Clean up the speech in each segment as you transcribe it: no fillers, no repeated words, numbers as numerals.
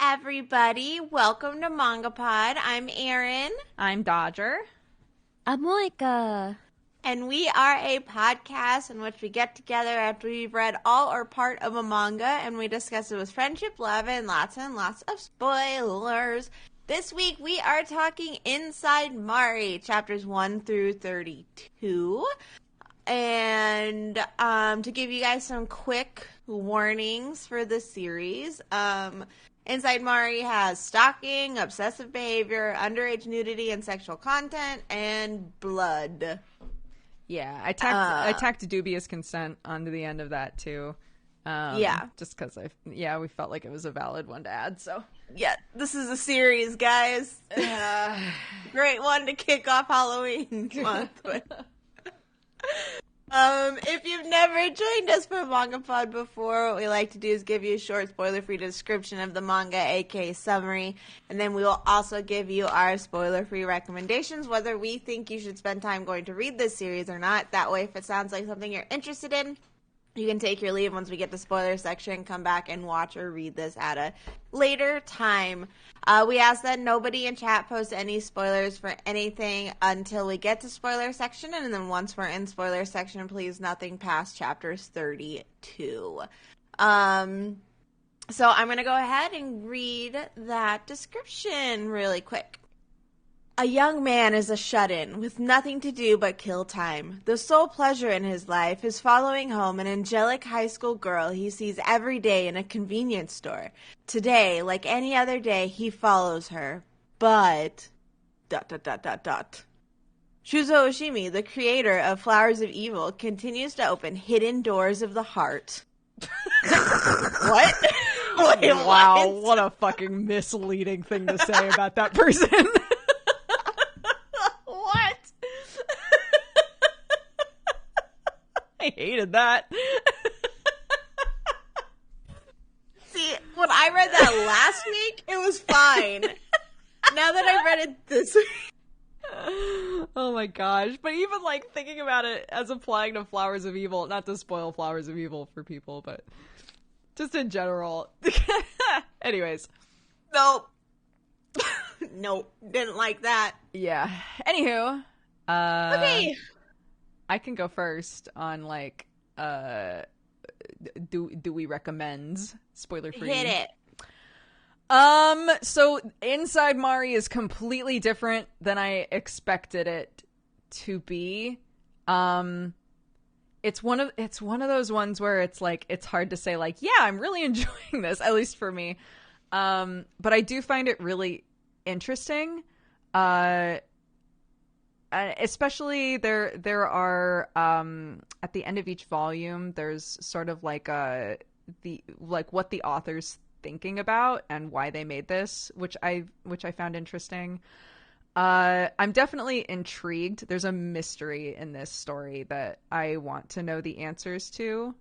everybody. Welcome to MangaPod. I'm Erin, I'm Dodger. I'm Moeka. and we are a podcast in which we get together after we've read all or part of a manga, and we discuss it with friendship, love, and lots of spoilers. This week we are talking Inside Mari, chapters 1 through 32. And to give you guys some quick warnings for the series, Inside Mari has stalking, obsessive behavior, underage nudity and sexual content, and blood. Yeah, I tacked dubious consent onto the end of that too. Just because we felt like it was a valid one to add. So yeah, this is a series, guys. Great one to kick off Halloween month with. If you've never joined us for MangaPod before, what we like to do is give you a short spoiler-free description of the manga, aka summary, and then we will also give you our spoiler-free recommendations, whether we think you should spend time going to read this series or not. That way, if it sounds like something you're interested in, you can take your leave once we get to spoiler section, come back and watch or read this at a later time. We ask that nobody in chat post any spoilers for anything until we get to spoiler section, and then once we're in spoiler section, please nothing past chapters 32. So I'm going to go ahead and read that description really quick. A young man is a shut-in with nothing to do but kill time. The sole pleasure in his life is following home an angelic high school girl he sees every day in a convenience store. Today, like any other day, he follows her. But... ... Shuzo Oshimi, the creator of Flowers of Evil, continues to open hidden doors of the heart. What? Wait, wow, what a fucking misleading thing to say about that person. I hated that. See, when I read that last week, it was fine. Now that I read it this week. Oh my gosh. But even like thinking about it as applying to Flowers of Evil, not to spoil Flowers of Evil for people, but just in general. Anyways. Nope. Nope. Didn't like that. Yeah. Anywho. Okay. I can go first on like do we recommend spoiler free? Hit it. So Inside Mari is completely different than I expected it to be. It's one of those ones where it's like it's hard to say like, yeah, I'm really enjoying this, at least for me. But I do find it really interesting. Especially there are at the end of each volume there's sort of like what the author's thinking about and why they made this, which I found interesting. I'm definitely intrigued. There's a mystery in this story that I want to know the answers to.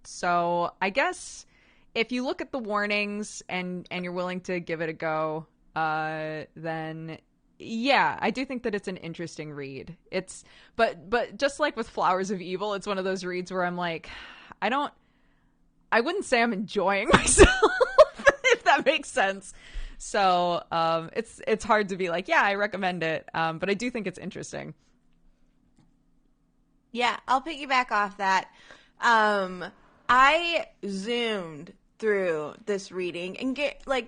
So I guess if you look at the warnings and you're willing to give it a go, then yeah, I do think that it's an interesting read. But just like with Flowers of Evil, it's one of those reads where I'm like, I wouldn't say I'm enjoying myself, if that makes sense. So it's hard to be like, yeah, I recommend it. But I do think it's interesting. Yeah, I'll piggyback off that. I zoomed through this reading and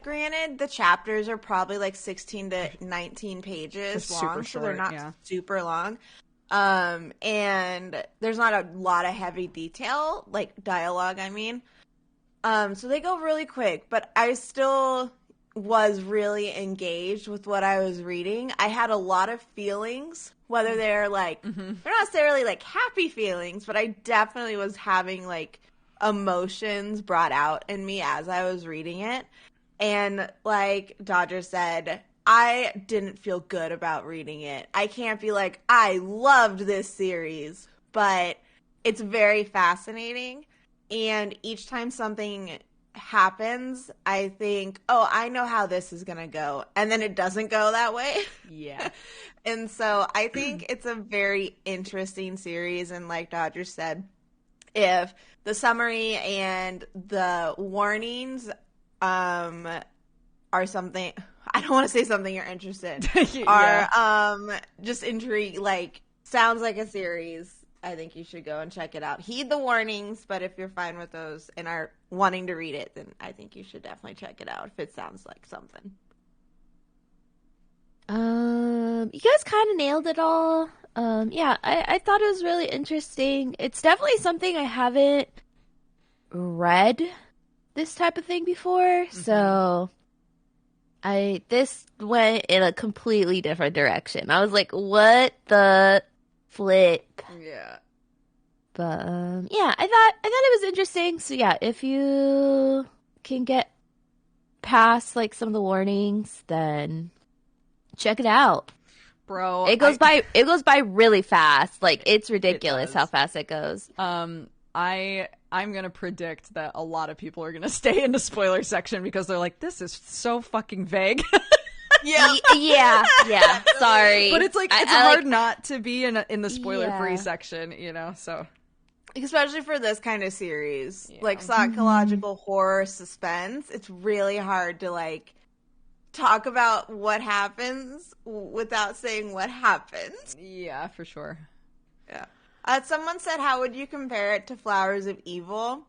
granted the chapters are probably like 16 to 19 pages long, so they're not super long. And there's not a lot of heavy detail, like dialogue, I mean. So they go really quick, but I still was really engaged with what I was reading. I had a lot of feelings, whether they're like, they're not necessarily like happy feelings, but I definitely was having like emotions brought out in me as I was reading it. And like Dodger said, I didn't feel good about reading it. I can't be like, I loved this series, but it's very fascinating. And each time something happens, I think, oh, I know how this is going to go. And then it doesn't go that way. Yeah. And so I think it's a very interesting series. And like Dodger said, if the summary and the warnings are something, I don't want to say something you're interested, Yeah. are just intrigued, like, sounds like a series, I think you should go and check it out. Heed the warnings, but if you're fine with those and are wanting to read it, then I think you should definitely check it out if it sounds like something. You guys kind of nailed it all. Yeah, I thought it was really interesting. It's definitely something I haven't read this type of thing before, so this went in a completely different direction. I was like, what the flip? Yeah. But yeah, I thought it was interesting. So yeah, if you can get past like some of the warnings, then check it out. Bro, It goes by really fast. Like it's ridiculous does. how fast it goes. I'm gonna predict that a lot of people are gonna stay in the spoiler section because they're like, this is so fucking vague. Yeah. Yeah. Sorry, But it's like it's I hard not to be in the spoiler free Yeah. section, you know. So Especially for this kind of series, Yeah. like psychological horror suspense, it's really hard to like talk about what happens without saying what happens. yeah, for sure. Yeah. Someone said, how would you compare it to Flowers of Evil?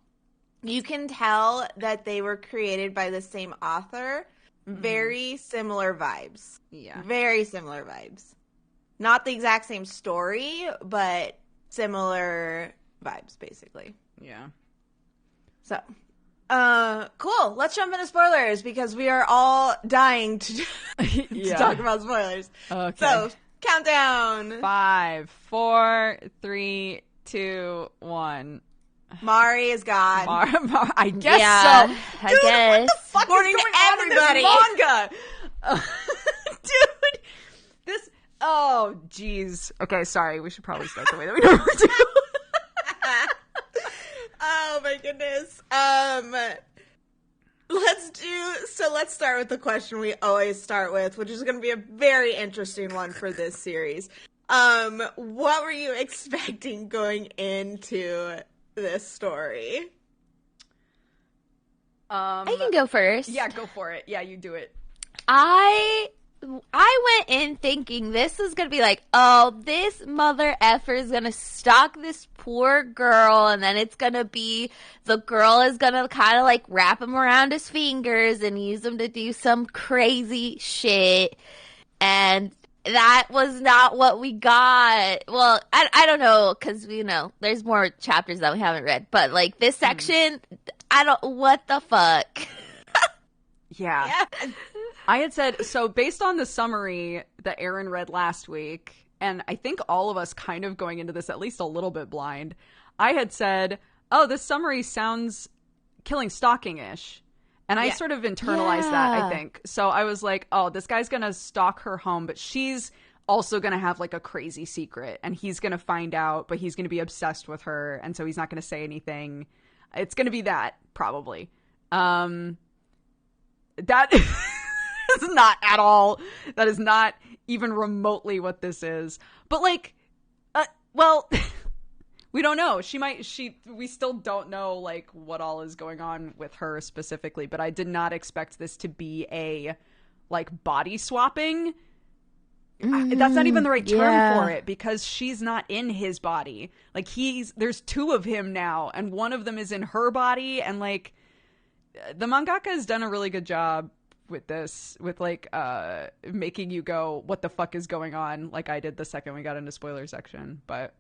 You can tell that they were created by the same author. Very similar vibes. Yeah. Very similar vibes. Not the exact same story, but similar vibes, basically. Yeah. So, cool. Let's jump into spoilers because we are all dying to Yeah. talk about spoilers. Okay. So, countdown. 5, 4, 3, 2, 1. Mari is gone. I guess yeah, so. I Dude, guess. what the fuck Morning is to going on in everybody. this manga? Dude, this. Oh, jeez. Okay, sorry. We should probably start the way that we normally do. Oh my goodness. Let's start with the question we always start with, which is going to be a very interesting one for this series. What were you expecting going into this story? I can go first. Yeah, go for it. Yeah, you do it. I went in thinking this is gonna be like, oh, this mother effer is gonna stalk this poor girl, and then it's gonna be the girl is gonna kind of like wrap him around his fingers and use him to do some crazy shit, and that was not what we got. Well, I don't know, because there's more chapters that we haven't read, but like this section, what the fuck. Yeah. I had said, so based on the summary that Erin read last week, and I think all of us kind of going into this at least a little bit blind, I had said, oh, this summary sounds killing stalking-ish. And I sort of internalized that, I think. So I was like, oh, this guy's going to stalk her home, but she's also going to have like a crazy secret. And he's going to find out, but he's going to be obsessed with her. And so he's not going to say anything. It's going to be that, probably. That is not at all. That is not even remotely what this is. But like, well, we don't know. We still don't know like what all is going on with her specifically, but I did not expect this to be a like body swapping. That's not even the right term for it because she's not in his body. Like there's two of him now and one of them is in her body, and like the mangaka has done a really good job with this, with like making you go, what the fuck is going on, like I did the second we got into spoiler section. But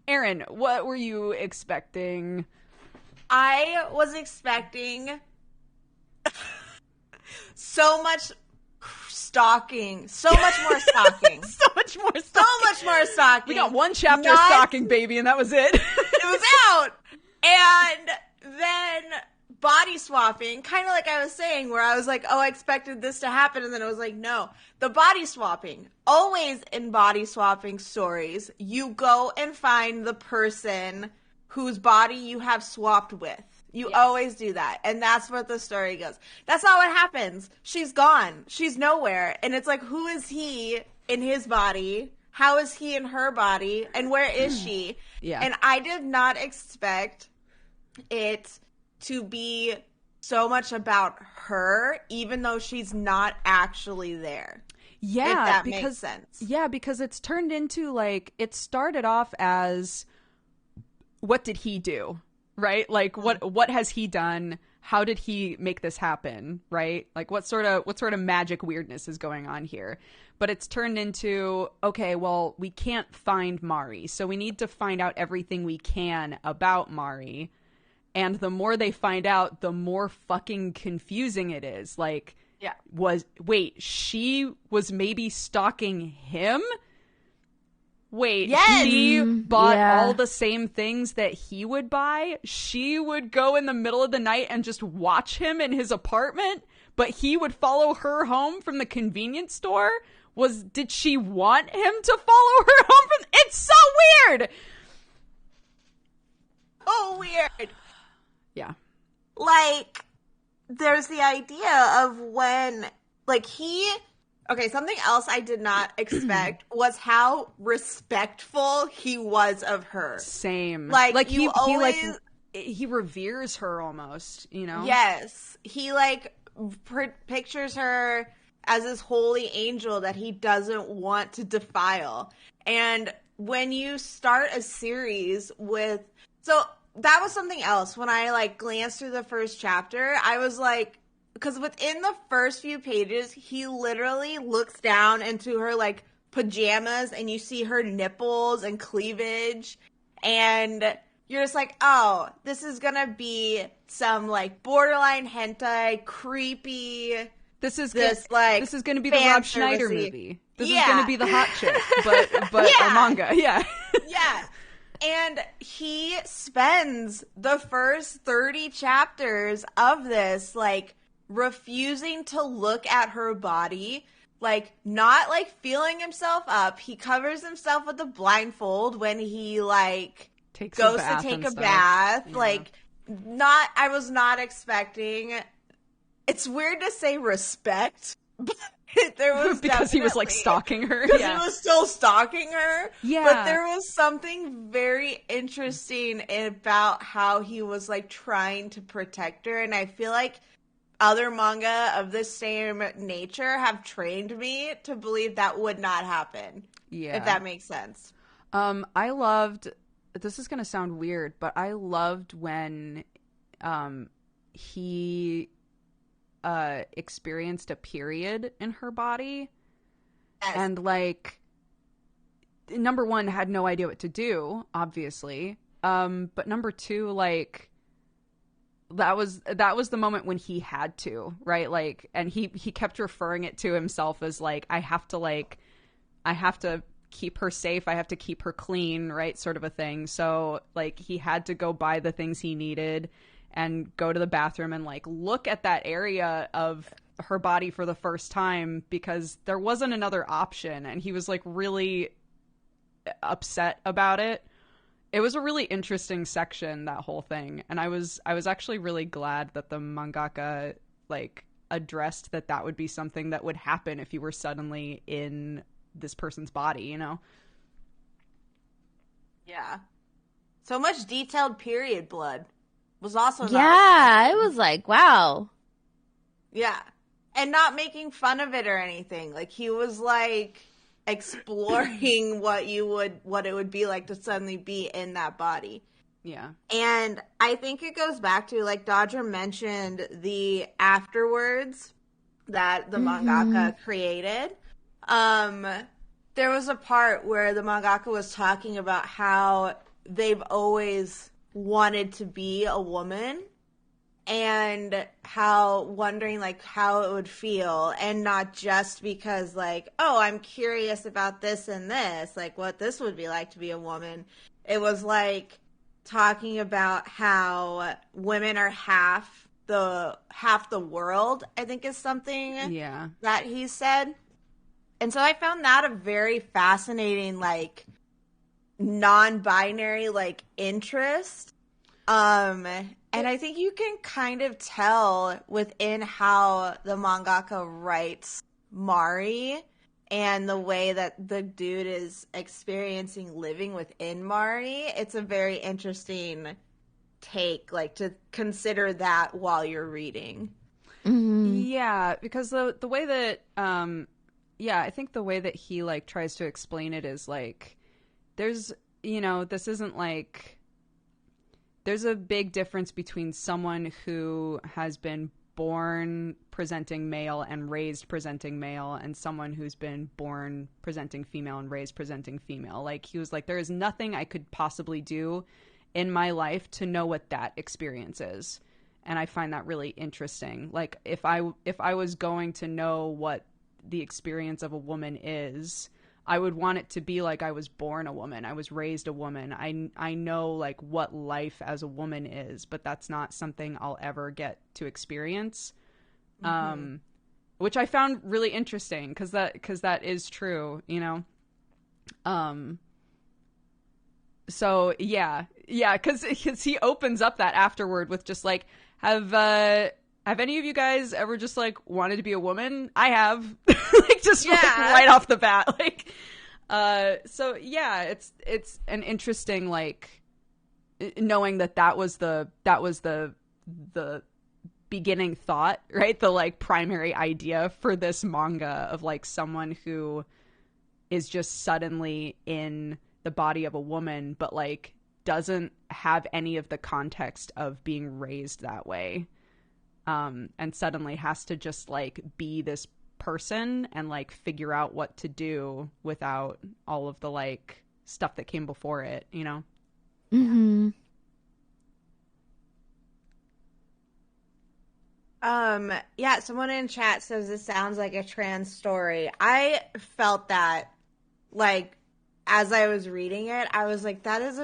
Erin, what were you expecting? I was expecting so much stalking, so much more stalking. So much more So much more stalking. We got one chapter of stalking, baby, and that was it. It was out. And then body swapping, kind of like I was saying, where I was like, oh, I expected this to happen, and then it was like, no. The body swapping. Always in body swapping stories, you go and find the person whose body you have swapped with. You always do that. And that's what the story goes. That's not what happens. She's gone. She's nowhere. And it's like, who is he in his body? How is he in her body? And where is she? Yeah. And I did not expect it to be so much about her, even though she's not actually there. Yeah, if that makes sense. Yeah, because it's turned into, like, it started off as, what did he do, right? Like, what has he done? How did he make this happen, right? Like, what sort of magic weirdness is going on here? But it's turned into, okay, well, we can't find Mari, so we need to find out everything we can about Mari. And the more they find out, the more fucking confusing it is. Like, yeah, she was maybe stalking him? Wait, yes! She bought all the same things that he would buy? She would go in the middle of the night and just watch him in his apartment, but he would follow her home from the convenience store? Did she want him to follow her home from... It's so weird! Oh, weird. Yeah. Like, there's the idea of when, like, okay, something else I did not expect was how respectful he was of her. Same. Like he reveres her almost, you know? Yes. He, like, pictures her as this holy angel that he doesn't want to defile. And when you start a series with... So that was something else. When I, like, glanced through the first chapter, I was like... Because within the first few pages, he literally looks down into her, like, pajamas, and you see her nipples and cleavage. And you're just like, oh, this is gonna be some, like, borderline hentai, creepy... This is going to be the Rob Schneider movie. This is going to be the hot chick, but a manga. Yeah. Yeah. And he spends the first 30 chapters of this, like, refusing to look at her body, like, not, like, feeling himself up. He covers himself with a blindfold when he, like, goes to take a bath. Yeah. Like, I was not expecting... It's weird to say respect, but there was because he was, like, stalking her. Because he was still stalking her. Yeah. But there was something very interesting about how he was, like, trying to protect her. And I feel like other manga of the same nature have trained me to believe that would not happen. Yeah. If that makes sense. I loved... This is going to sound weird, but I loved when he... experienced a period in her body. Yes. And, like, number one, had no idea what to do, obviously. But number two, like, that was the moment when he had to, right? Like, and he kept referring it to himself as, like, I have to keep her safe, I have to keep her clean, right? Sort of a thing. So, like, he had to go buy the things he needed and go to the bathroom and, like, look at that area of her body for the first time because there wasn't another option. And he was, like, really upset about it. It was a really interesting section, that whole thing. And I was actually really glad that the mangaka, like, addressed that would be something that would happen if you were suddenly in this person's body, you know? Yeah. So much detailed period blood. Was also not I was like, wow. Yeah. And not making fun of it or anything. Like, he was, like, exploring what it would be like to suddenly be in that body. Yeah. And I think it goes back to, like, Dodger mentioned the afterwards that the mangaka created. There was a part where the mangaka was talking about how they've always wanted to be a woman and how wondering, like, how it would feel, and not just because, like, oh, I'm curious about this and this, like, what this would be like to be a woman. It was, like, talking about how women are half the world, I think is something that he said. And so I found that a very fascinating, like, non-binary, like, interest. And I think you can kind of tell within how the mangaka writes Mari and the way that the dude is experiencing living within Mari. It's a very interesting take, like, to consider that while you're reading. Yeah, because the way that I think the way that he like tries to explain it is like there's, you know, this isn't like there's a big difference between someone who has been born presenting male and raised presenting male and someone who's been born presenting female and raised presenting female. Like, he was like, there is nothing I could possibly do in my life to know what that experience is. And I find that really interesting. Like, if I was going to know what the experience of a woman is, I would want it to be like I was born a woman. I was raised a woman. I know, like, what life as a woman is, but that's not something I'll ever get to experience. Which I found really interesting because that is true, you know? So, yeah, because he opens up that afterward with just, like, have any of you guys ever just, like, wanted to be a woman? I have. Like, just, like, right off the bat. Like, so, yeah, it's an interesting, like, knowing that was the beginning thought, right? The, like, primary idea for this manga of, like, someone who is just suddenly in the body of a woman, but, like, doesn't have any of the context of being raised that way, and suddenly has to just, like, be this person and, like, figure out what to do without all of the, like, stuff that came before it, you know? Yeah, someone in chat says this sounds like a trans story. I felt that, like, as I was reading it, I was like, that is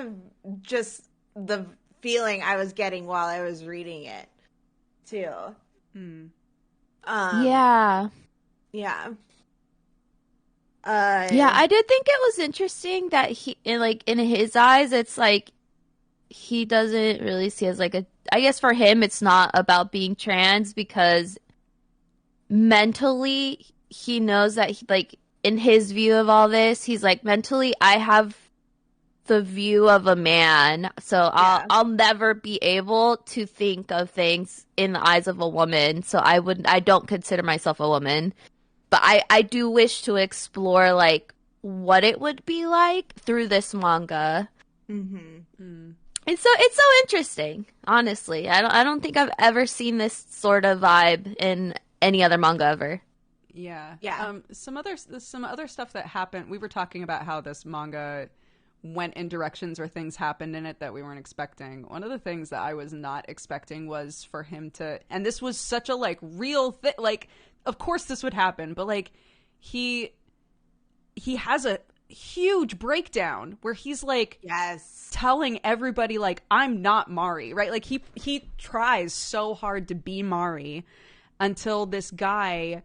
just the feeling I was getting while I was reading it, too. Yeah. Yeah. Yeah, I did think it was interesting that in his eyes, it's like he doesn't really see as like I guess for him, it's not about being trans because mentally he knows that like in his view of all this, he's like, mentally I have the view of a man, so I'll never be able to think of things in the eyes of a woman, so I don't consider myself a woman. But I do wish to explore like what it would be like through this manga. It's so interesting, honestly. I don't think I've ever seen this sort of vibe in any other manga ever. Yeah. Some other stuff that happened. We were talking about how this manga went in directions where things happened in it that we weren't expecting. One of the things that I was not expecting was for him to, and this was such a like real thing, like of course this would happen, but like he has a huge breakdown where he's like telling everybody like, I'm not Mari, right? Like he tries so hard to be Mari until this guy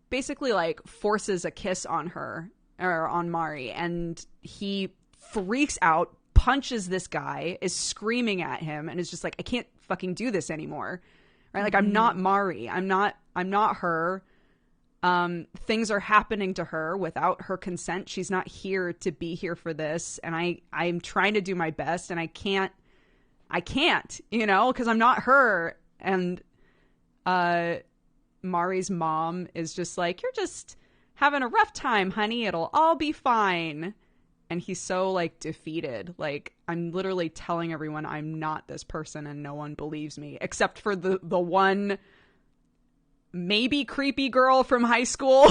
basically like forces a kiss on her or on Mari, and he freaks out, punches this guy, is screaming at him, and is just like, I can't fucking do this anymore, right? Like, I'm not Mari, I'm not her. Things are happening to her without her consent. She's not here to be here for this, and I'm trying to do my best, and I can't, you know, because I'm not her. And Mari's mom is just like, you're just having a rough time, honey, it'll all be fine. And he's so like defeated, like, I'm literally telling everyone I'm not this person and no one believes me, except for the one maybe creepy girl from high school.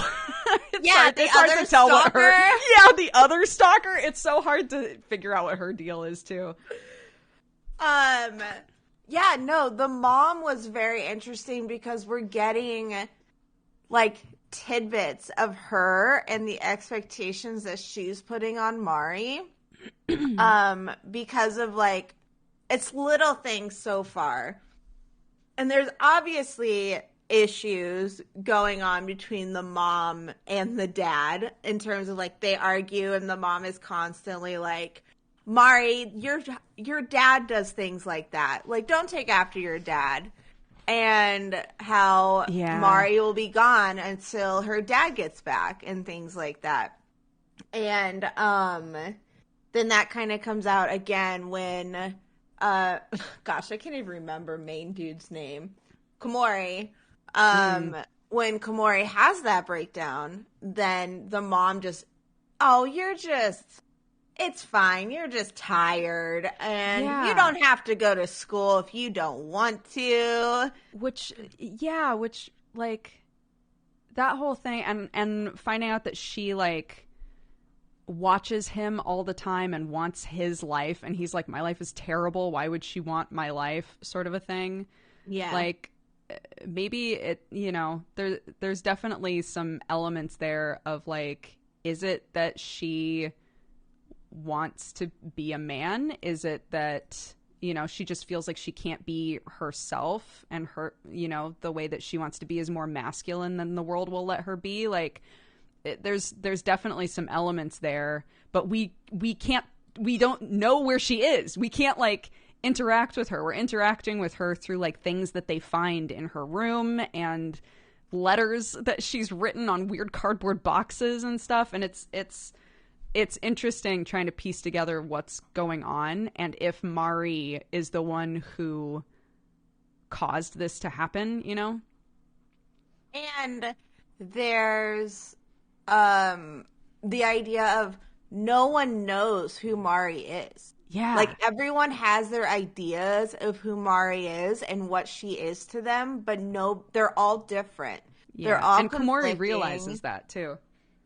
It's hard to tell what her the other stalker, it's so hard to figure out what her deal is too. Yeah, no, the mom was very interesting because we're getting like tidbits of her and the expectations that she's putting on Mari because of like it's little things so far, and there's obviously issues going on between the mom and the dad in terms of like they argue, and the mom is constantly like, Mari, your dad does things like that, like don't take after your dad. And how Mari will be gone until her dad gets back and things like that. And then that kind of comes out again when gosh, I can't even remember main dude's name. Komori. When Komori has that breakdown, then the mom just, it's fine. You're just tired and you don't have to go to school if you don't want to. Which like that whole thing and finding out that she like watches him all the time and wants his life, and he's like, my life is terrible, why would she want my life, sort of a thing. Yeah. Like maybe it, there's definitely some elements there of like, is it that she wants to be a man? Is it that, she just feels like she can't be herself, and her, the way that she wants to be is more masculine than the world will let her be? Like, there's definitely some elements there, but we don't know where she is. We can't like interact with her. We're interacting with her through like things that they find in her room and letters that she's written on weird cardboard boxes and stuff. And it's interesting trying to piece together what's going on and if Mari is the one who caused this to happen, And there's the idea of no one knows who Mari is. Yeah. Like, everyone has their ideas of who Mari is and what she is to them, but they're all different. Yeah. They're all and Komori conflicting. realizes that, too.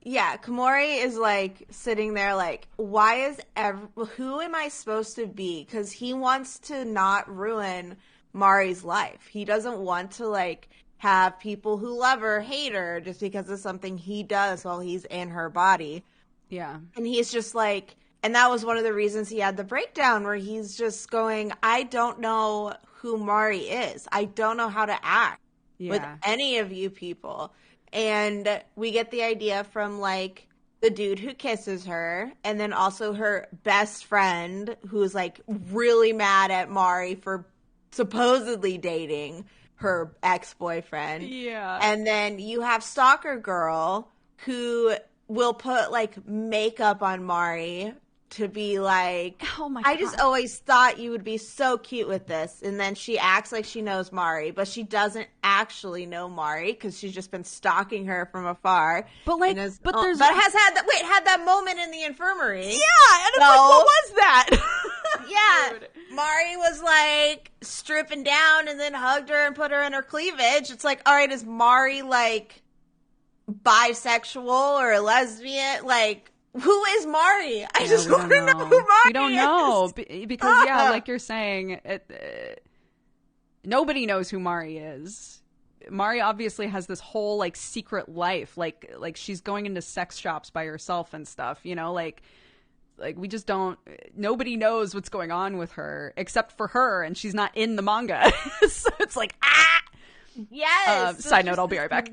Yeah, Komori is, like, sitting there like, who am I supposed to be? Because he wants to not ruin Mari's life. He doesn't want to, like, have people who love her hate her just because of something he does while he's in her body. Yeah. And he's just like, and that was one of the reasons he had the breakdown where he's just going, I don't know who Mari is. I don't know how to act with any of you people. And we get the idea from like the dude who kisses her, and then also her best friend who's like really mad at Mari for supposedly dating her ex-boyfriend. Yeah. And then you have Stalker Girl who will put like makeup on Mari to be like, oh my I God. just always thought you would be so cute with this. And then she acts like she knows Mari, but she doesn't actually know Mari because she's just been stalking her from afar. But like, has had that moment in the infirmary. Yeah, and it's like, what was that? Yeah, Dude. Mari was like stripping down and then hugged her and put her in her cleavage. It's like, all right, is Mari like bisexual or a lesbian? Like, who is Mari? I just want to know who Mari is. We don't know because like you're saying, nobody knows who Mari is. Mari obviously has this whole like secret life, like she's going into sex shops by herself and stuff, like we just don't, nobody knows what's going on with her except for her, and she's not in the manga. So it's like, Yes. Side note, I'll be right back.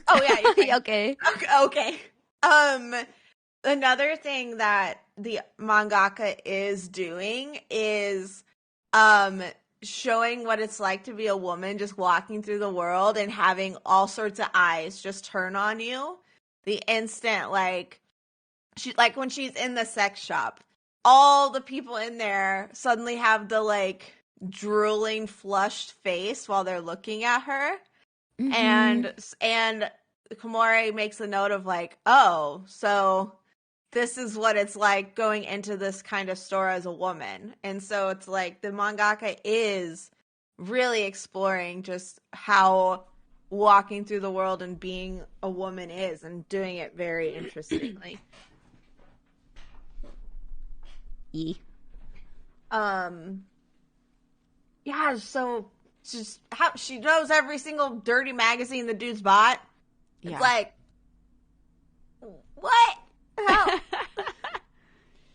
Oh yeah, you're Okay. Okay. Another thing that the mangaka is doing is showing what it's like to be a woman just walking through the world and having all sorts of eyes just turn on you. The instant when she's in the sex shop, all the people in there suddenly have the like drooling flushed face while they're looking at her. Mm-hmm. And Komori makes a note of like, oh, so this is what it's like going into this kind of store as a woman. And so it's like the mangaka is really exploring just how walking through the world and being a woman is, and doing it very interestingly. Yeah, so just how she knows every single dirty magazine the dude's bought. It's like, what? How?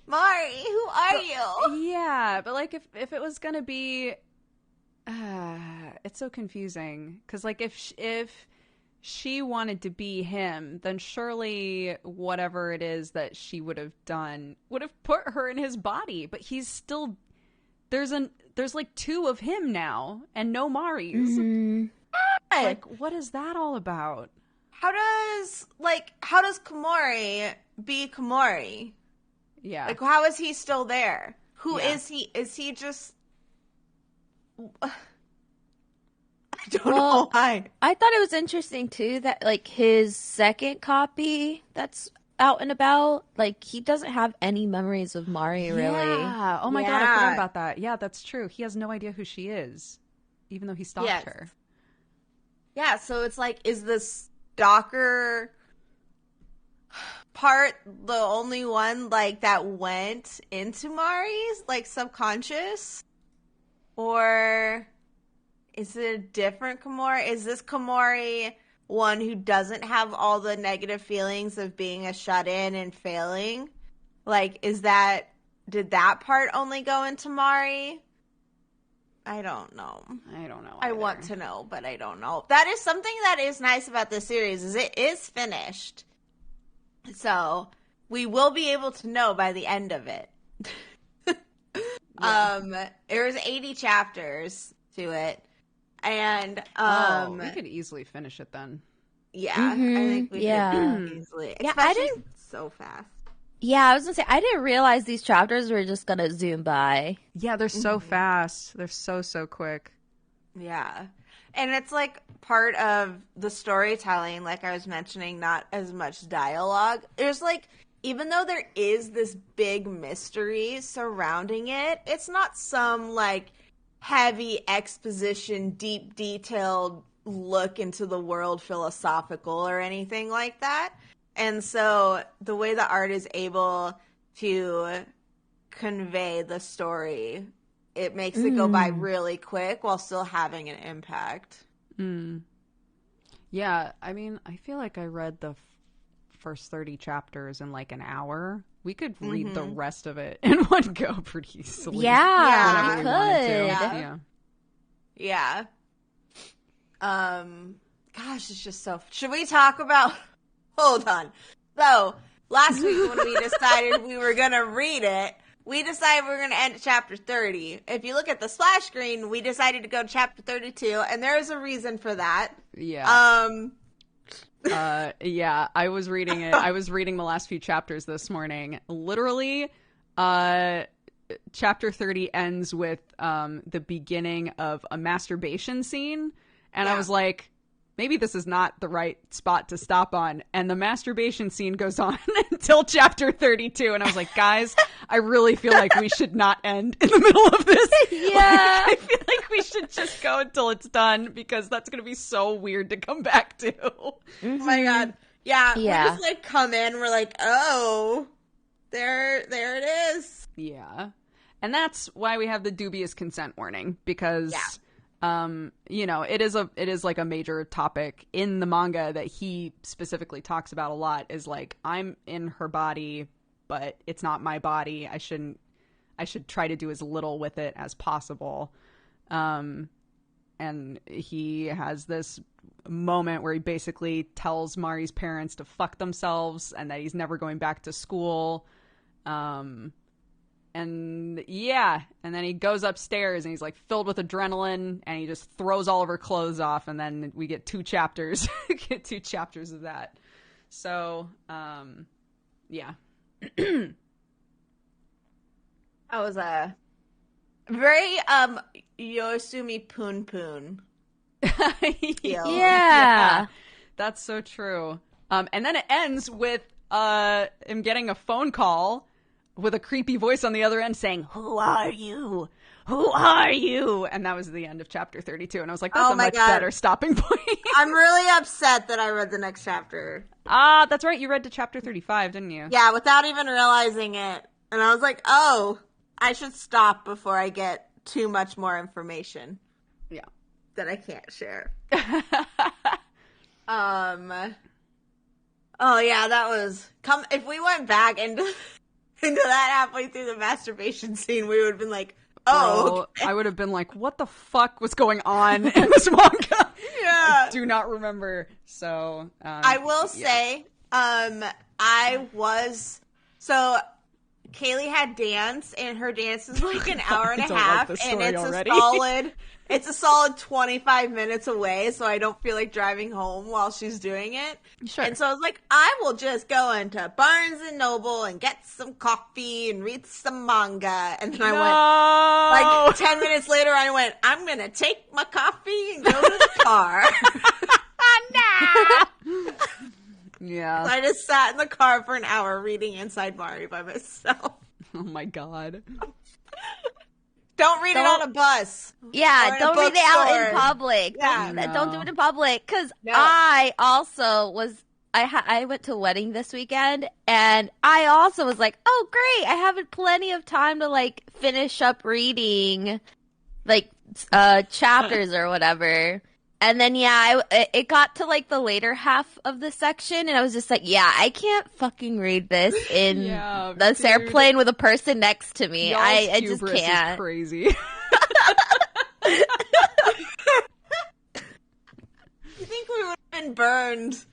Mari, who are you? Yeah, but like if it was gonna be, it's so confusing because like if she wanted to be him, then surely whatever it is that she would have done would have put her in his body. But he's still there's like two of him now and no Mari's. Mm-hmm. Like, what is that all about? How does Komori be Komori? Yeah. Like, how is he still there? Who is he? Is he just I don't know why. I thought it was interesting too that like his second copy that's out and about, like he doesn't have any memories of Mari really. Yeah. Oh my god, I forgot about that. Yeah, that's true. He has no idea who she is, even though he stalked her. Yeah, so it's like, is the stalker part the only one like that went into Mari's like subconscious, or is it a different Komori? Is this Komori one who doesn't have all the negative feelings of being a shut-in and failing? Like, did that part only go into Mari? I don't know. I don't know. I want to know, but I don't know. That is something that is nice about this series, is it is finished. So we will be able to know by the end of it. There was 80 chapters to it. And we could easily finish it then. Yeah, I think we could easily. Yeah, especially so fast. Yeah, I was gonna say I didn't realize these chapters were just gonna zoom by. Yeah, they're so fast. They're so quick. Yeah. And it's like part of the storytelling, like I was mentioning, not as much dialogue. There's like, even though there is this big mystery surrounding it, it's not some like heavy exposition, deep detailed look into the world philosophical or anything like that. And so the way the art is able to convey the story, it makes it go by really quick while still having an impact. Yeah, I mean, I feel like I read the first 30 chapters in like an hour. We could read the rest of it in one go pretty easily. Yeah, we could. wanted to. Yeah. Gosh, it's just so... Should we talk about... Hold on. So, last week when we decided we were going to read it, we decided we were going to end at chapter 30. If you look at the splash screen, we decided to go to chapter 32, and there is a reason for that. Yeah. Yeah, I was reading it. I was reading the last few chapters this morning. Literally, chapter 30 ends with the beginning of a masturbation scene, and I was like, maybe this is not the right spot to stop on. And the masturbation scene goes on until chapter 32. And I was like, guys, I really feel like we should not end in the middle of this. Yeah. Like, I feel like we should just go until it's done, because that's going to be so weird to come back to. Oh my God. Yeah. We just like come in. We're like, oh, there it is. Yeah. And that's why we have the dubious consent warning, because... you know, it is like a major topic in the manga that he specifically talks about a lot, is like, I'm in her body, but it's not my body. I should try to do as little with it as possible. And he has this moment where he basically tells Mari's parents to fuck themselves and that he's never going back to school. And then he goes upstairs and he's like filled with adrenaline and he just throws all of her clothes off, and then we get 2 chapters. Get 2 chapters of that. So, yeah. That was a very Yosumi Poon Poon. Yeah. That's so true. And then it ends with him getting a phone call with a creepy voice on the other end saying, "Who are you? Who are you?" And that was the end of chapter 32. And I was like, that's a much better stopping point. I'm really upset that I read the next chapter. Ah, that's right. You read to chapter 35, didn't you? Yeah, without even realizing it. And I was like, oh, I should stop before I get too much more information. Yeah. That I can't share. Oh, yeah, that was... If we went back into that halfway through the masturbation scene, we would have been like, oh, okay. I would have been like, what the fuck was going on in this manga? Yeah. I do not remember. So, I will say, so Kaylee had dance, and her dance is like an hour and a half, and it's It's a solid 25 minutes away, so I don't feel like driving home while she's doing it. Sure. And so I was like, I will just go into Barnes and Noble and get some coffee and read some manga. And then I went, like 10 minutes later, I went, I'm going to take my coffee and go to the car. No. Yeah. So I just sat in the car for an hour reading Inside Mari by myself. Oh my god. Don't read it on a bus. Yeah, don't read it out in bookstore. public. Yeah. Don't do it in public. Because No. I also was, I went to a wedding this weekend, and I also was like, oh, great. I have plenty of time to, like, finish up reading, like, chapters or whatever. And then, it got to, like, the later half of the section, and I was just like, yeah, I can't fucking read this in this airplane with a person next to me. I just hubris can't. Is crazy. You think we would have been burned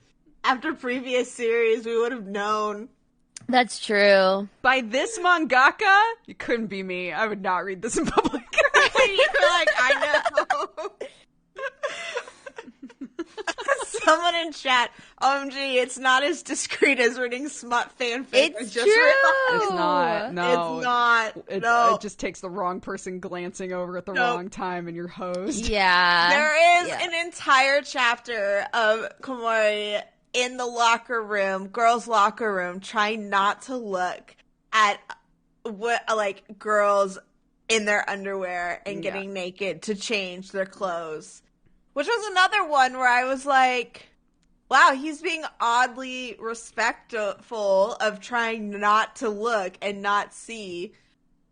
after previous series? We would have known. That's true. By this mangaka, it couldn't be me. I would not read this in public. You're like, I know. Someone in chat, OMG, it's not as discreet as reading smut fanfic. It's true. It's not. No. It's not. It just takes the wrong person glancing over at the wrong time and you're hosed. Yeah. There is an entire chapter of Komori in the locker room, girls' locker room, trying not to look at what like girls in their underwear and getting naked to change their clothes. Which was another one where I was like, wow, he's being oddly respectful of trying not to look and not see.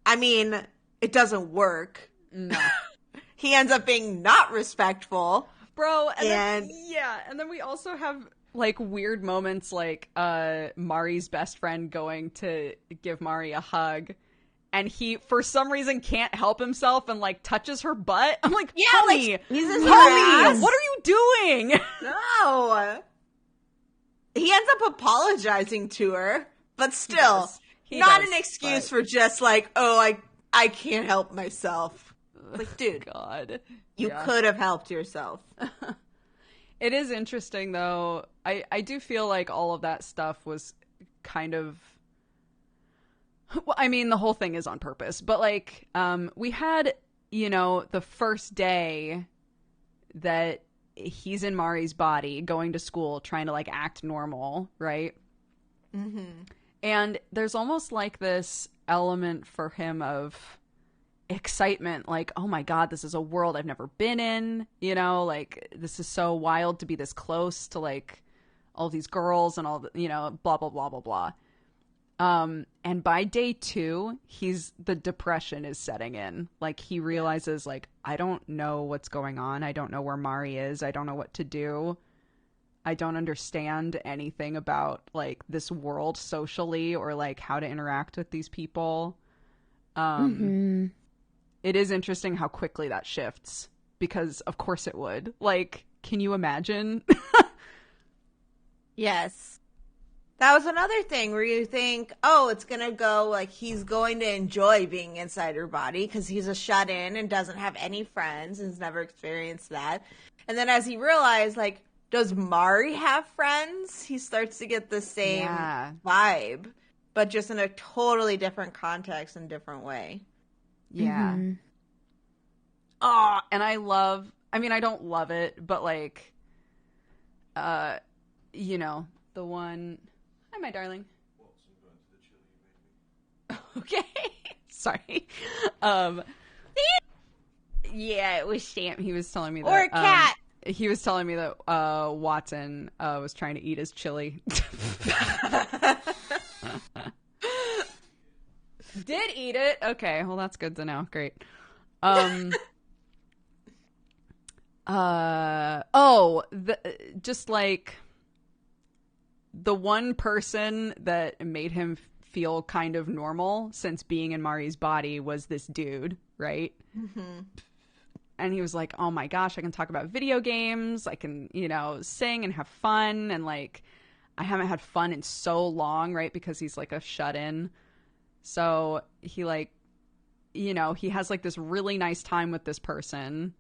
I mean, it doesn't work. No. He ends up being not respectful. Bro, and then we also have like weird moments like Mari's best friend going to give Mari a hug. And he, for some reason, can't help himself and, like, touches her butt. I'm like, homie, like, he's just homie, what are you doing? No. He ends up apologizing to her, but still, He not does, an excuse but- for just like, oh, I can't help myself. Like, dude, God. you could have helped yourself. It is interesting, though. I do feel like all of that stuff was kind of... Well, I mean, the whole thing is on purpose, but like, we had, the first day that he's in Mari's body going to school, trying to like act normal, right? Mm-hmm. And there's almost like this element for him of excitement, like, oh my God, this is a world I've never been in, like this is so wild to be this close to like all these girls and all the, blah, blah, blah, blah, blah. And by day 2, the depression is setting in. Like, he realizes, like, I don't know what's going on. I don't know where Mari is. I don't know what to do. I don't understand anything about, like, this world socially or, like, how to interact with these people. It is interesting how quickly that shifts because, of course, it would. Like, can you imagine? Yes. That was another thing where you think, oh, it's going to go, like, he's going to enjoy being inside her body because he's a shut-in and doesn't have any friends and has never experienced that. And then as he realized, like, does Mari have friends? He starts to get the same vibe, but just in a totally different context and different way. Yeah. Mm-hmm. Oh, and I don't love it, but, like, the one... Hi, my darling. Okay. Sorry. Yeah, it was Stamp. He was telling me that. Or a cat. He was telling me that Watson was trying to eat his chili. Did eat it. Okay, well, that's good to know. Great. Just like... The one person that made him feel kind of normal since being in Mari's body was this dude, right? Mm-hmm. And he was like, oh my gosh, I can talk about video games. I can, sing and have fun. And like, I haven't had fun in so long, right? Because he's like a shut-in. So he like, he has like this really nice time with this person.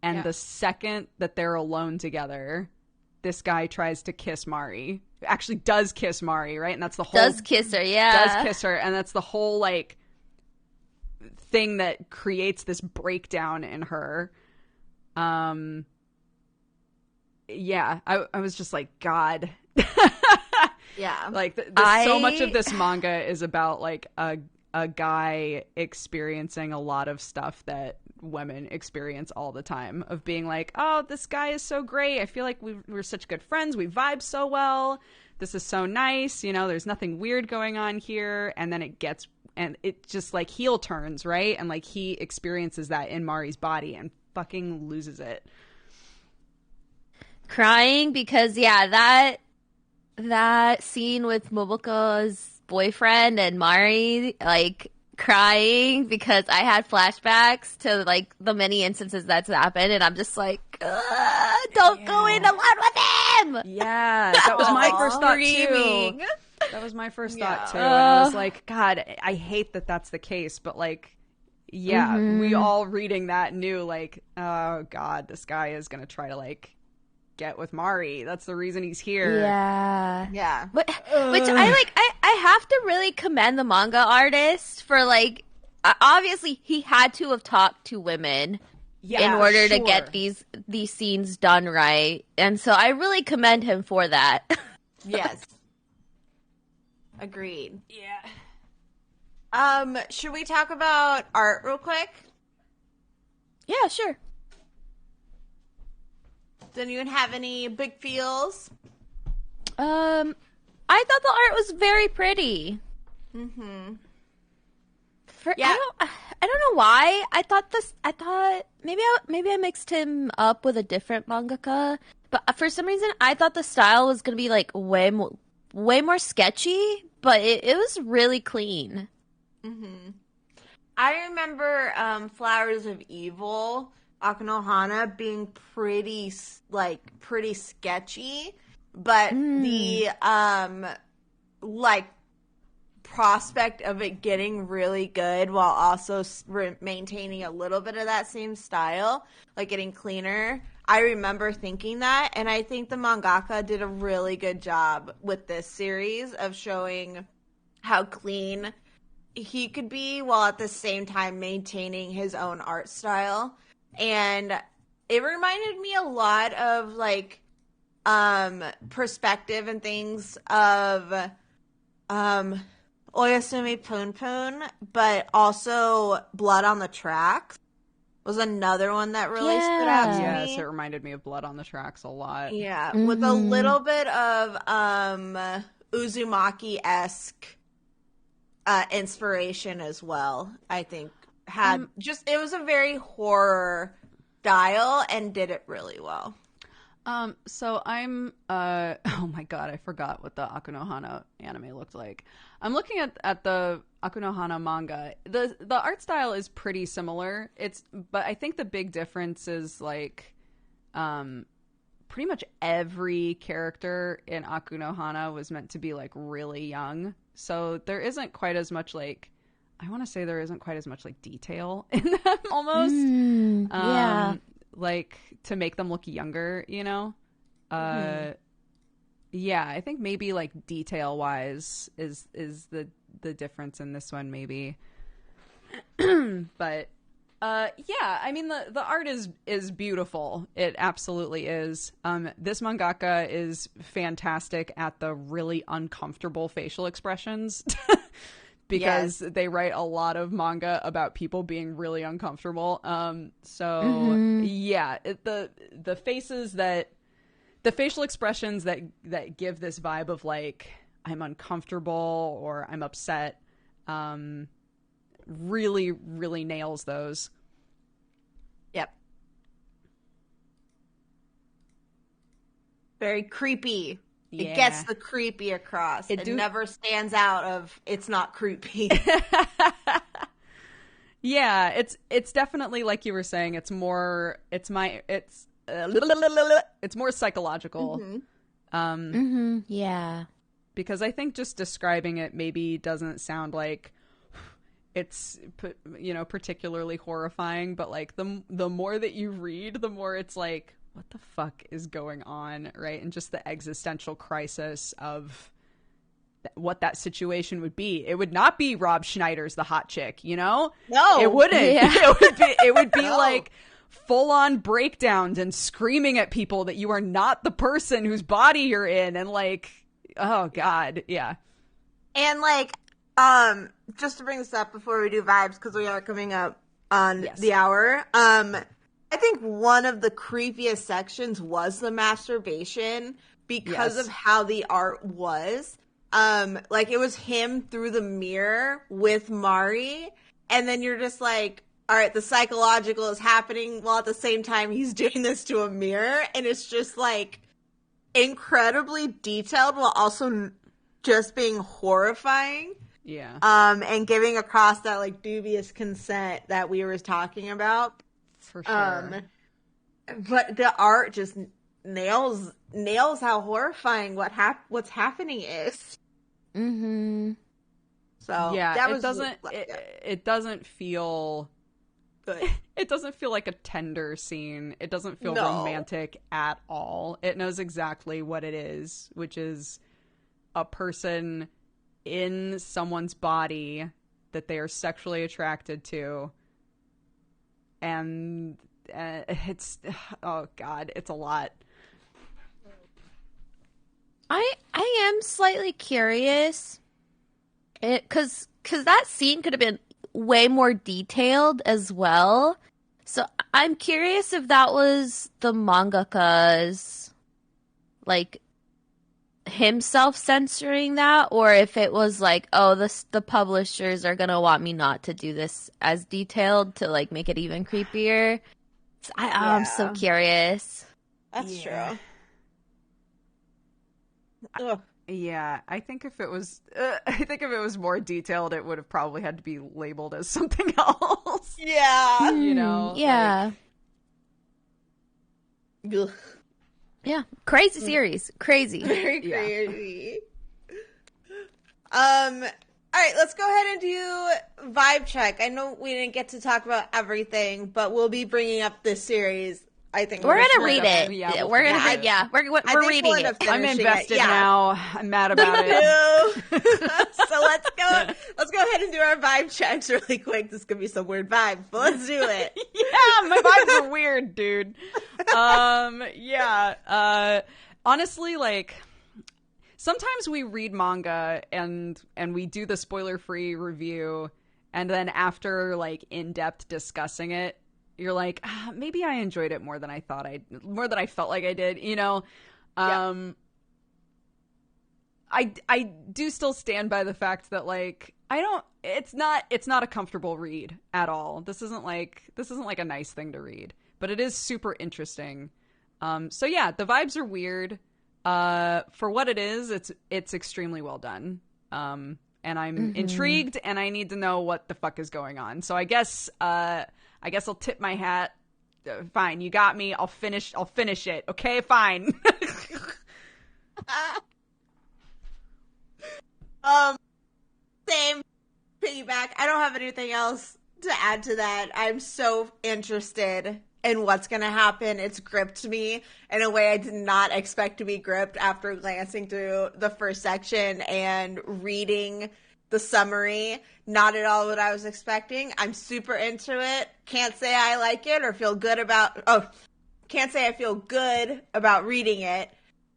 And the second that they're alone together, this guy tries to kiss Mari. Actually does kiss Mari, right? And that's the whole... Does kiss her, yeah. Does kiss her. And that's the whole, like, thing that creates this breakdown in her. Yeah, I was just like, God. Yeah. Like, so much of this manga is about, like, a guy experiencing a lot of stuff that women experience all the time, of being like, oh, this guy is so great. I feel like we're such good friends. We vibe so well. This is so nice. You know, there's nothing weird going on here. And then it just, like, heel turns, right? And, like, he experiences that in Mari's body and fucking loses it. Crying because, yeah, that scene with Moeka's boyfriend and Mari, like, crying because I had flashbacks to, like, the many instances that's happened, and I'm just like, don't go in alone with him! Yeah, that was my first thought, too. That was my first thought, too. And I was like, God, I hate that that's the case, but, like, yeah, we all reading that knew, like, oh, God, this guy is going to try to, like, get with Mari. That's the reason he's here. Yeah. But, which I have to really commend the manga artist for, like, obviously he had to have talked to women in order to get these scenes done right. And so I really commend him for that. Yes. Agreed. Yeah. Should we talk about art real quick? Yeah, sure. Does anyone have any big feels? I thought the art was very pretty. Mm-hmm. Yeah. I don't know why. I thought maybe I mixed him up with a different mangaka, but for some reason I thought the style was gonna be like way more sketchy, but it was really clean. Mm-hmm. I remember Flowers of Evil, Akanohana, being pretty sketchy, but the prospect of it getting really good while also maintaining a little bit of that same style, like getting cleaner. I remember thinking that, and I think the mangaka did a really good job with this series of showing how clean he could be while at the same time maintaining his own art style. And it reminded me a lot of, like, perspective and things of Oyasumi Poon, but also Blood on the Tracks was another one that really stood out to me. Yes, it reminded me of Blood on the Tracks a lot. Yeah, with a little bit of Uzumaki-esque inspiration as well, I think. It was a very horror style and did it really well. So I'm oh my God, I forgot what the Akunohana anime looked like. I'm looking at the Akunohana manga. The art style is pretty similar. But I think the big difference is, like, pretty much every character in Akunohana was meant to be, like, really young. So there isn't quite as much, like, I want to say there isn't quite as much, like, detail in them almost. Yeah. Like, to make them look younger, you know? Yeah, I think maybe, like, detail-wise is the difference in this one, maybe. But, yeah, I mean, the art is beautiful. It absolutely is. This mangaka is fantastic at the really uncomfortable facial expressions. Because they write a lot of manga about people being really uncomfortable. Yeah, the facial expressions that give this vibe of, like, I'm uncomfortable or I'm upset, really, really nails those. Yep. Very creepy. Yeah. It gets the creepy across. It never stands out of it's not creepy. Yeah, it's definitely, like you were saying, it's more psychological. Yeah. Because I think just describing it maybe doesn't sound like it's particularly horrifying, but like the more that you read, the more it's like, what the fuck is going on, right? And just the existential crisis of what that situation would be. It would not be Rob Schneider's the hot chick, No, it wouldn't. Yeah. It would be like full on breakdowns and screaming at people that you are not the person whose body you're in, and like, oh god, yeah. And like, just to bring this up before we do vibes, because we are coming up on the hour. I think one of the creepiest sections was the masturbation because of how the art was. Like, it was him through the mirror with Mari, and then you're just like, all right, the psychological is happening while at the same time he's doing this to a mirror, and it's just like incredibly detailed while also just being horrifying. Yeah. And giving across that like dubious consent that we were talking about. For sure. But the art just nails how horrifying what's happening is. Mm-hmm. So yeah, that it doesn't feel good. It doesn't feel like a tender scene. It doesn't feel romantic at all. It knows exactly what it is, which is a person in someone's body that they are sexually attracted to. And it's, oh god, it's a lot. I am slightly curious, because that scene could have been way more detailed as well. So I'm curious if that was the mangaka's, like, himself censoring that, or if it was like, oh, the publishers are gonna want me not to do this as detailed to like make it even creepier. I'm so curious. That's true. Ugh. Yeah, I think if it was more detailed, it would have probably had to be labeled as something else. Yeah. Yeah. Ugh. Yeah. Crazy series. Crazy. Very crazy. All right, let's go ahead and do vibe check. I know we didn't get to talk about everything, but we'll be bringing up this series. I think we're gonna read it. Yeah, we're gonna read. Yeah, we're reading it. I'm invested now. I'm mad about it. So let's go ahead and do our vibe checks really quick. This could be some weird vibes, but let's do it. Yeah, my vibes are weird, dude. Yeah. Honestly, like, sometimes we read manga and we do the spoiler-free review, and then after like in-depth discussing it, you're like, maybe I enjoyed it more than I felt like I did, I do still stand by the fact that like it's not a comfortable read at all. This isn't like a nice thing to read, but it is super interesting. So yeah, the vibes are weird. For what it is, it's extremely well done. And I'm intrigued, and I need to know what the fuck is going on. So I guess I'll tip my hat. Fine, you got me. I'll finish it. Okay, fine. Same piggyback. I don't have anything else to add to that. I'm so interested in what's going to happen. It's gripped me in a way I did not expect to be gripped after glancing through the first section and reading the summary. Not at all what I was expecting. I'm super into it. Can't say I like it or feel good about... can't say I feel good about reading it.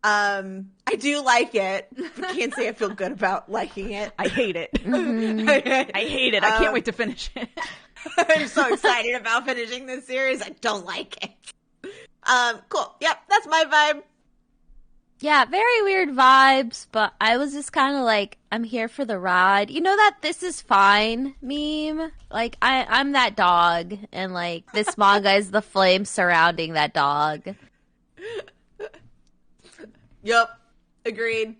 I do like it, but can't say I feel good about liking it. I hate it. I hate it. I can't wait to finish it. I'm so excited about finishing this series. I don't like it. Cool. Yep, that's my vibe. Yeah, very weird vibes, but I was just kind of like, I'm here for the ride. You know that "this is fine" meme? Like, I'm that dog, and like, this manga is the flame surrounding that dog. Yep, agreed.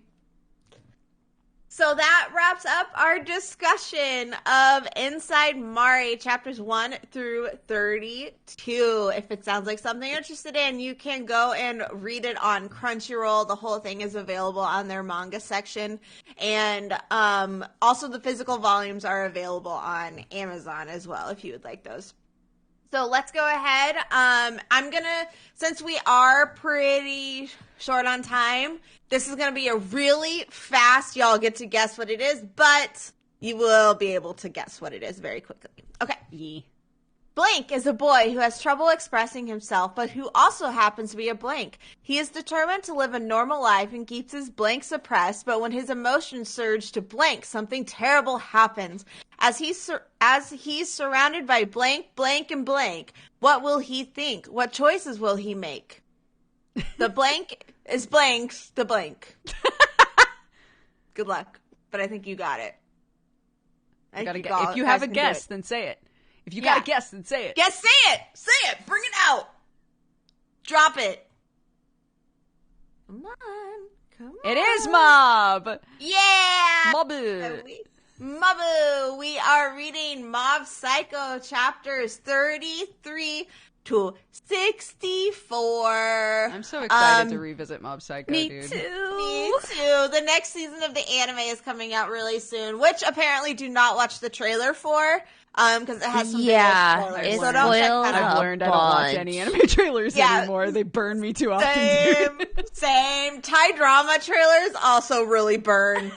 So that wraps up our discussion of Inside Mari, chapters 1 through 32. If it sounds like something you're interested in, you can go and read it on Crunchyroll. The whole thing is available on their manga section. And also the physical volumes are available on Amazon as well, if you would like those. So let's go ahead. Since we are pretty short on time, this is going to be a really fast, y'all get to guess what it is, but you will be able to guess what it is very quickly. Okay. Yeah. Blank is a boy who has trouble expressing himself, but who also happens to be a blank. He is determined to live a normal life and keeps his blank suppressed, but when his emotions surge to blank, something terrible happens. As he's surrounded by blank, blank, and blank, what will he think? What choices will he make? The blank is blank, the blank. Good luck, but I think you got it. If you have a guess, then say it. If you got a guess, then say it. Yes, say it! Say it! Bring it out! Drop it! Come on. It is Mob! Yeah! Mabu! Mabu! We are reading Mob Psycho chapters 33 to 64. I'm so excited to revisit Mob Psycho, Me dude. too. Me too. The next season of the anime is coming out really soon, which apparently do not watch the trailer for. Because it has some Yeah, big spoilers. it's So don't check that I've out. learned I don't watch any anime trailers anymore. They burn me too often. Same. Thai drama trailers also really burn.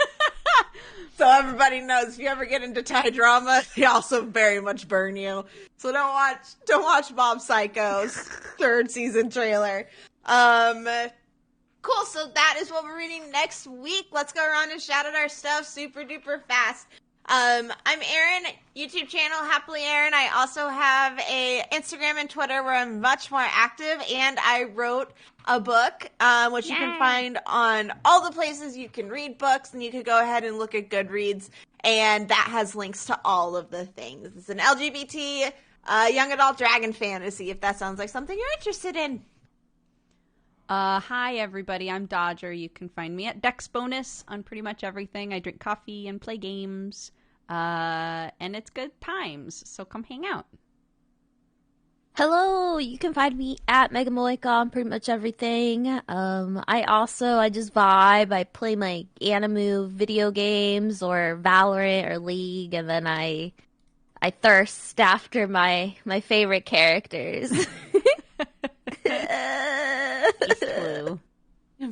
So everybody knows if you ever get into Thai drama, they also very much burn you. So don't watch Mob Psycho's third season trailer. Cool. So that is what we're reading next week. Let's go around and shout out our stuff super duper fast. I'm Erin, YouTube channel, Happily Erin. I also have a Instagram and Twitter where I'm much more active, and I wrote a book, which you can find on all the places you can read books, and you could go ahead and look at Goodreads, and that has links to all of the things. It's an LGBT, young adult dragon fantasy, if that sounds like something you're interested in. Hi everybody, I'm Dodger. You can find me at Dex Bonus on pretty much everything. I drink coffee and play games, and it's good times, so come hang out. Hello, you can find me at Moeka on pretty much everything. I just vibe. I play my Animu video games or Valorant or League, and then I thirst after my favorite characters.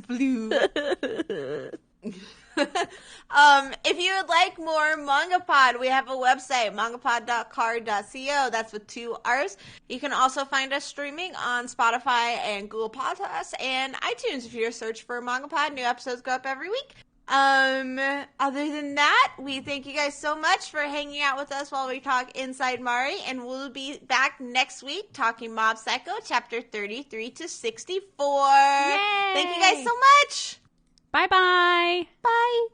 Blue. If you would like more MangaPod, we have a website, mangapod.car.co. That's with 2 R's. You can also find us streaming on Spotify and Google Podcasts and iTunes. If you search for MangaPod, new episodes go up every week. Other than that, we thank you guys so much for hanging out with us while we talk Inside Mari, and we'll be back next week talking Mob Psycho chapter 33 to 64. Yay! Thank you guys so much. Bye-bye. Bye.